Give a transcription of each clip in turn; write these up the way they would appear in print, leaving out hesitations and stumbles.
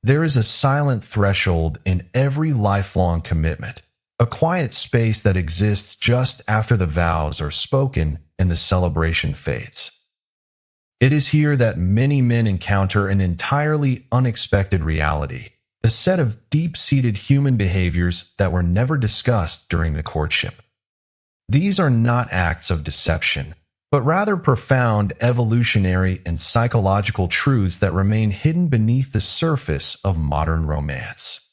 There is a silent threshold in every lifelong commitment, a quiet space that exists just after the vows are spoken and the celebration fades. It is here that many men encounter an entirely unexpected reality, a set of deep-seated human behaviors that were never discussed during the courtship. These are not acts of deception, but rather profound evolutionary and psychological truths that remain hidden beneath the surface of modern romance.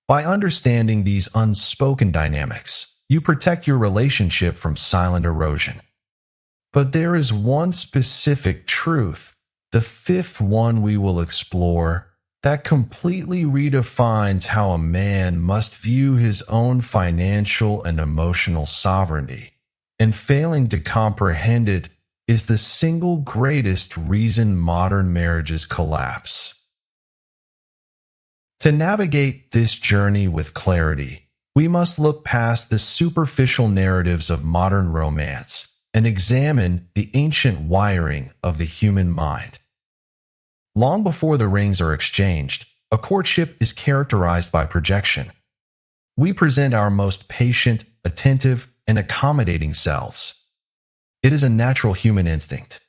By understanding these unspoken dynamics, you protect your relationship from silent erosion. But there is one specific truth, the fifth one we will explore, that completely redefines how a man must view his own financial and emotional sovereignty. And failing to comprehend it is the single greatest reason modern marriages collapse. To navigate this journey with clarity, we must look past the superficial narratives of modern romance and examine the ancient wiring of the human mind. Long before the rings are exchanged, a courtship is characterized by projection. We present our most patient, attentive, and accommodating selves. It is a natural human instinct.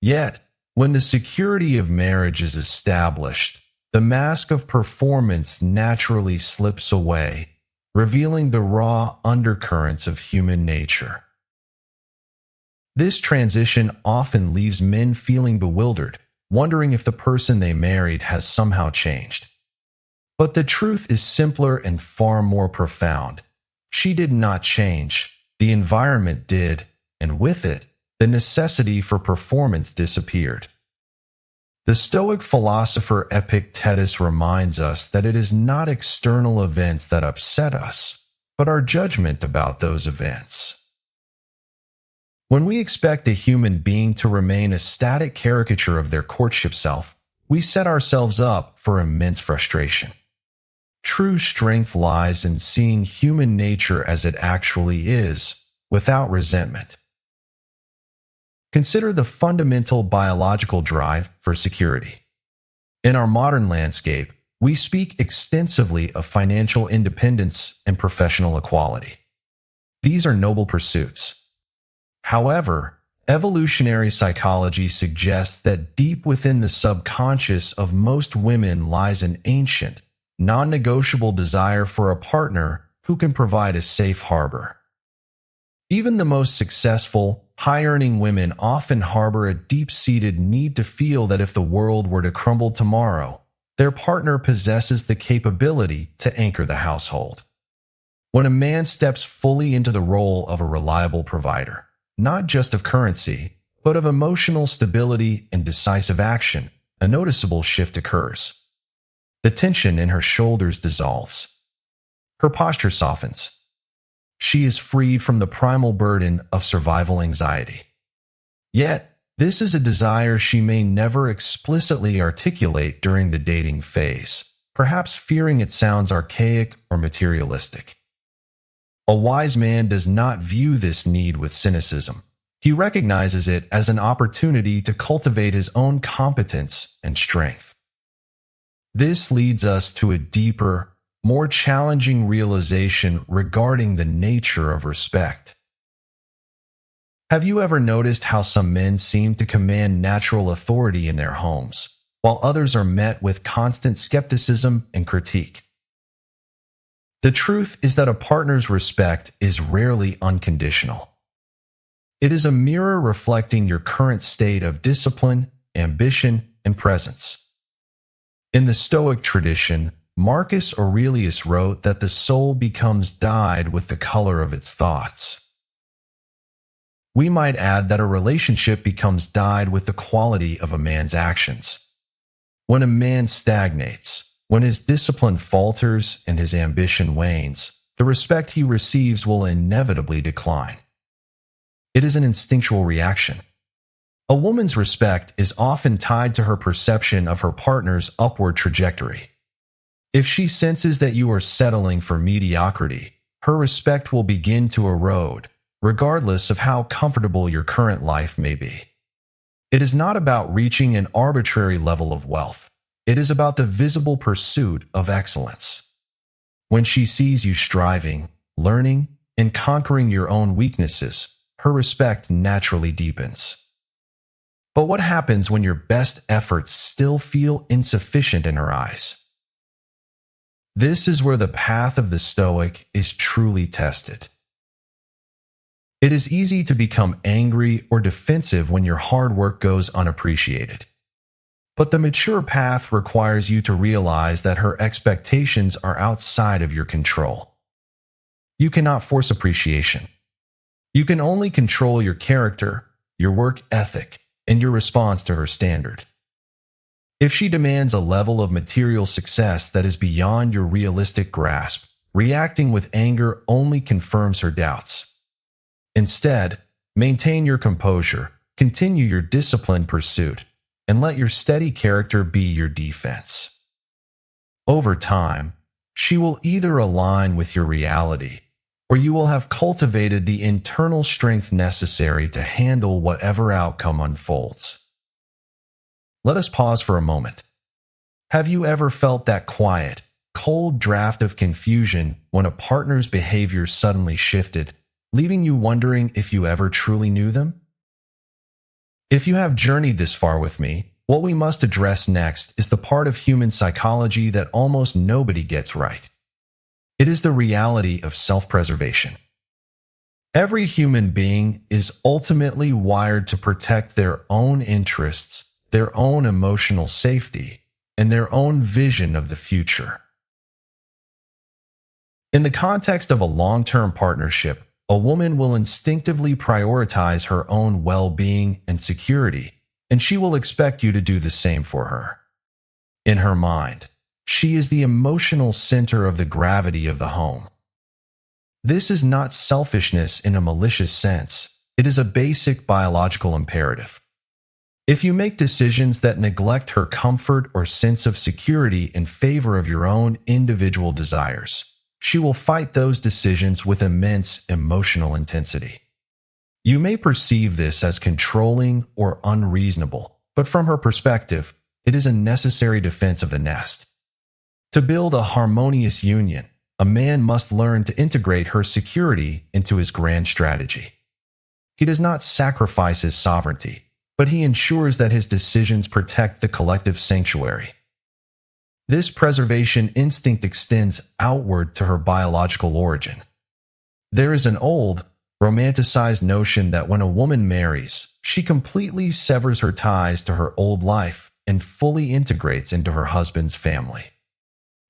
Yet, when the security of marriage is established, the mask of performance naturally slips away, revealing the raw undercurrents of human nature. This transition often leaves men feeling bewildered, wondering if the person they married has somehow changed. But the truth is simpler and far more profound. She did not change, the environment did, and with it, the necessity for performance disappeared. The Stoic philosopher Epictetus reminds us that it is not external events that upset us, but our judgment about those events. When we expect a human being to remain a static caricature of their courtship self, we set ourselves up for immense frustration. True strength lies in seeing human nature as it actually is, without resentment. Consider the fundamental biological drive for security. In our modern landscape, we speak extensively of financial independence and professional equality. These are noble pursuits. However, evolutionary psychology suggests that deep within the subconscious of most women lies an ancient, non-negotiable desire for a partner who can provide a safe harbor. Even the most successful, high-earning women often harbor a deep-seated need to feel that if the world were to crumble tomorrow, their partner possesses the capability to anchor the household. When a man steps fully into the role of a reliable provider, not just of currency, but of emotional stability and decisive action, a noticeable shift occurs. The tension in her shoulders dissolves. Her posture softens. She is freed from the primal burden of survival anxiety. Yet, this is a desire she may never explicitly articulate during the dating phase, perhaps fearing it sounds archaic or materialistic. A wise man does not view this need with cynicism. He recognizes it as an opportunity to cultivate his own competence and strength. This leads us to a deeper, more challenging realization regarding the nature of respect. Have you ever noticed how some men seem to command natural authority in their homes, while others are met with constant skepticism and critique? The truth is that a partner's respect is rarely unconditional. It is a mirror reflecting your current state of discipline, ambition, and presence. In the Stoic tradition, Marcus Aurelius wrote that the soul becomes dyed with the color of its thoughts. We might add that a relationship becomes dyed with the quality of a man's actions. When a man stagnates, when his discipline falters and his ambition wanes, the respect he receives will inevitably decline. It is an instinctual reaction. A woman's respect is often tied to her perception of her partner's upward trajectory. If she senses that you are settling for mediocrity, her respect will begin to erode, regardless of how comfortable your current life may be. It is not about reaching an arbitrary level of wealth. It is about the visible pursuit of excellence. When she sees you striving, learning, and conquering your own weaknesses, her respect naturally deepens. But what happens when your best efforts still feel insufficient in her eyes? This is where the path of the Stoic is truly tested. It is easy to become angry or defensive when your hard work goes unappreciated. But the mature path requires you to realize that her expectations are outside of your control. You cannot force appreciation. You can only control your character, your work ethic, and your response to her standard. If she demands a level of material success that is beyond your realistic grasp, reacting with anger only confirms her doubts. Instead, maintain your composure, continue your disciplined pursuit, and let your steady character be your defense. Over time, she will either align with your reality, or you will have cultivated the internal strength necessary to handle whatever outcome unfolds. Let us pause for a moment. Have you ever felt that quiet, cold draft of confusion when a partner's behavior suddenly shifted, leaving you wondering if you ever truly knew them? If you have journeyed this far with me, what we must address next is the part of human psychology that almost nobody gets right. It is the reality of self-preservation. Every human being is ultimately wired to protect their own interests, their own emotional safety, and their own vision of the future. In the context of a long-term partnership, a woman will instinctively prioritize her own well-being and security, and she will expect you to do the same for her. In her mind, she is the emotional center of the gravity of the home. This is not selfishness in a malicious sense. It is a basic biological imperative. If you make decisions that neglect her comfort or sense of security in favor of your own individual desires, she will fight those decisions with immense emotional intensity. You may perceive this as controlling or unreasonable, but from her perspective, it is a necessary defense of the nest. To build a harmonious union, a man must learn to integrate her security into his grand strategy. He does not sacrifice his sovereignty, but he ensures that his decisions protect the collective sanctuary. This preservation instinct extends outward to her biological origin. There is an old, romanticized notion that when a woman marries, she completely severs her ties to her old life and fully integrates into her husband's family.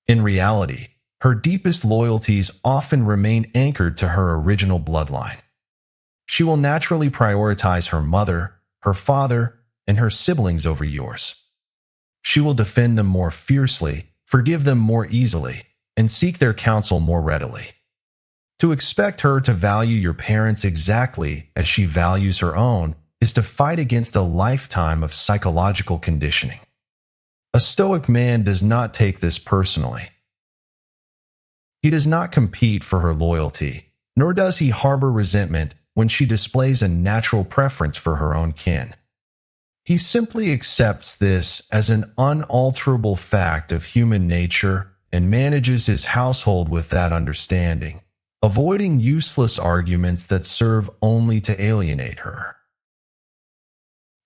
In reality, her deepest loyalties often remain anchored to her original bloodline. She will naturally prioritize her mother, her father, and her siblings over yours. She will defend them more fiercely, forgive them more easily, and seek their counsel more readily. To expect her to value your parents exactly as she values her own is to fight against a lifetime of psychological conditioning. A Stoic man does not take this personally. He does not compete for her loyalty, nor does he harbor resentment when she displays a natural preference for her own kin. He simply accepts this as an unalterable fact of human nature and manages his household with that understanding, avoiding useless arguments that serve only to alienate her.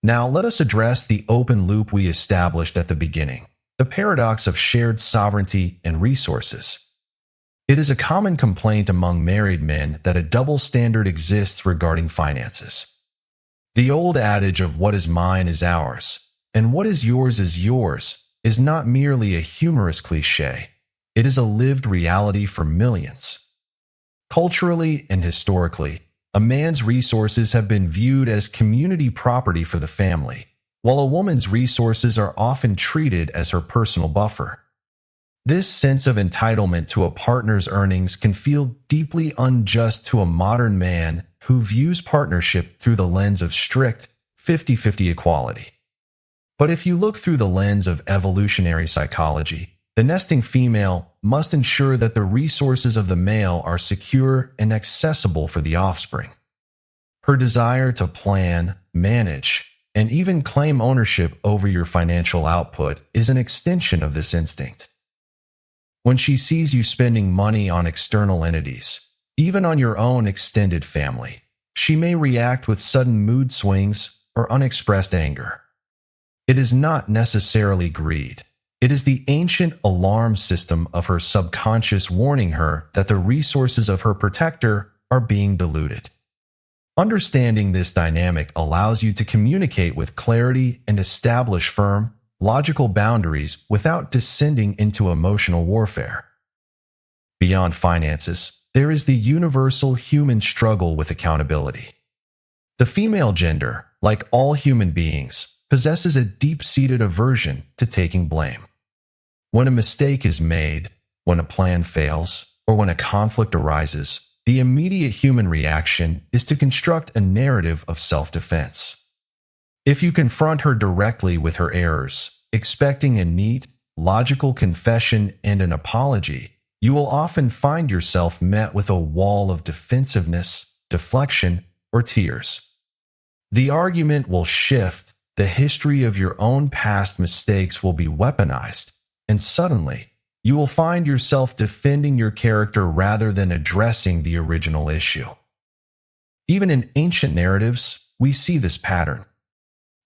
Now let us address the open loop we established at the beginning, the paradox of shared sovereignty and resources. It is a common complaint among married men that a double standard exists regarding finances. The old adage of what is mine is ours, and what is yours is not merely a humorous cliche. It is a lived reality for millions. Culturally and historically, a man's resources have been viewed as community property for the family, while a woman's resources are often treated as her personal buffer. This sense of entitlement to a partner's earnings can feel deeply unjust to a modern man who views partnership through the lens of strict 50-50 equality. But if you look through the lens of evolutionary psychology, the nesting female must ensure that the resources of the male are secure and accessible for the offspring. Her desire to plan, manage, and even claim ownership over your financial output is an extension of this instinct. When she sees you spending money on external entities, even on your own extended family, she may react with sudden mood swings or unexpressed anger. It is not necessarily greed. It is the ancient alarm system of her subconscious warning her that the resources of her protector are being diluted. Understanding this dynamic allows you to communicate with clarity and establish firm, logical boundaries without descending into emotional warfare. Beyond finances, there is the universal human struggle with accountability. The female gender, like all human beings, possesses a deep-seated aversion to taking blame. When a mistake is made, when a plan fails, or when a conflict arises, the immediate human reaction is to construct a narrative of self-defense. If you confront her directly with her errors, expecting a neat, logical confession and an apology, you will often find yourself met with a wall of defensiveness, deflection, or tears. The argument will shift, the history of your own past mistakes will be weaponized, and suddenly, you will find yourself defending your character rather than addressing the original issue. Even in ancient narratives, we see this pattern.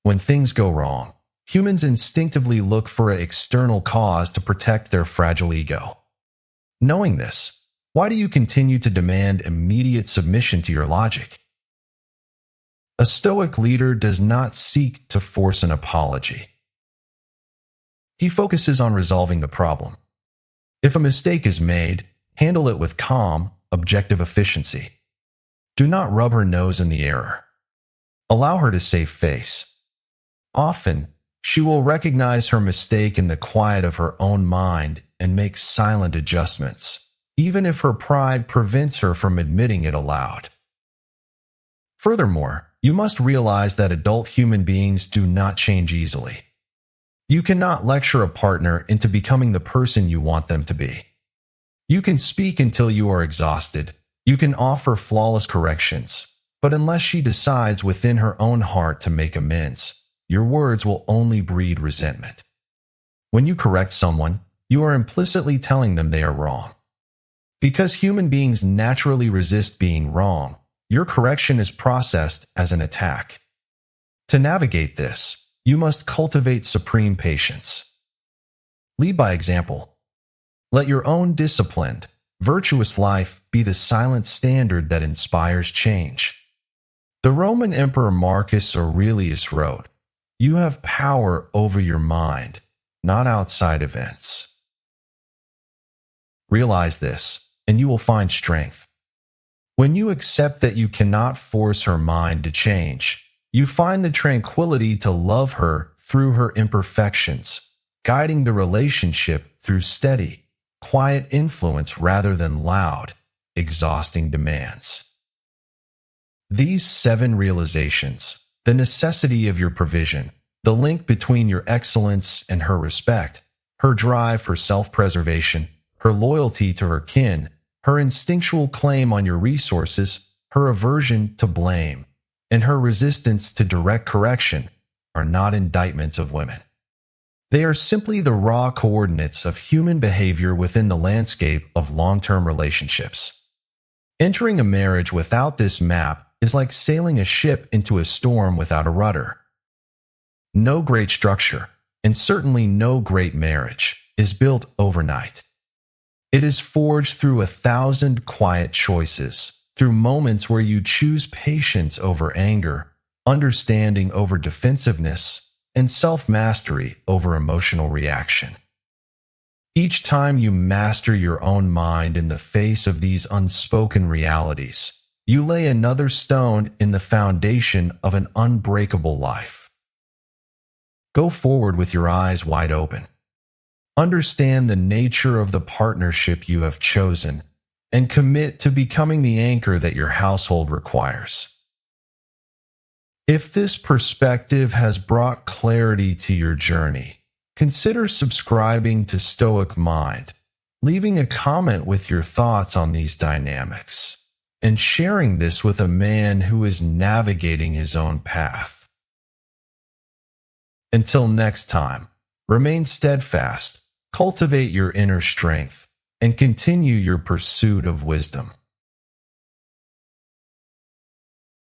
When things go wrong, humans instinctively look for an external cause to protect their fragile ego. Knowing this, why do you continue to demand immediate submission to your logic? A Stoic leader does not seek to force an apology. He focuses on resolving the problem. If a mistake is made, handle it with calm, objective efficiency. Do not rub her nose in the error. Allow her to save face. Often, she will recognize her mistake in the quiet of her own mind and make silent adjustments, even if her pride prevents her from admitting it aloud. Furthermore, you must realize that adult human beings do not change easily. You cannot lecture a partner into becoming the person you want them to be. You can speak until you are exhausted. You can offer flawless corrections. But unless she decides within her own heart to make amends, your words will only breed resentment. When you correct someone, you are implicitly telling them they are wrong. Because human beings naturally resist being wrong, your correction is processed as an attack. To navigate this, you must cultivate supreme patience. Lead by example. Let your own disciplined, virtuous life be the silent standard that inspires change. The Roman Emperor Marcus Aurelius wrote, "You have power over your mind, not outside events." Realize this, and you will find strength. When you accept that you cannot force her mind to change, you find the tranquility to love her through her imperfections, guiding the relationship through steady, quiet influence rather than loud, exhausting demands. These 7 realizations, the necessity of your provision, the link between your excellence and her respect, her drive for self-preservation, her loyalty to her kin, her instinctual claim on your resources, her aversion to blame, and her resistance to direct correction are not indictments of women. They are simply the raw coordinates of human behavior within the landscape of long-term relationships. Entering a marriage without this map is like sailing a ship into a storm without a rudder. No great structure, and certainly no great marriage, is built overnight. It is forged through 1,000 quiet choices, through moments where you choose patience over anger, understanding over defensiveness, and self-mastery over emotional reaction. Each time you master your own mind in the face of these unspoken realities, you lay another stone in the foundation of an unbreakable life. Go forward with your eyes wide open. Understand the nature of the partnership you have chosen, and commit to becoming the anchor that your household requires. If this perspective has brought clarity to your journey, consider subscribing to Stoic Mind, leaving a comment with your thoughts on these dynamics, and sharing this with a man who is navigating his own path. Until next time, remain steadfast, cultivate your inner strength, and continue your pursuit of wisdom.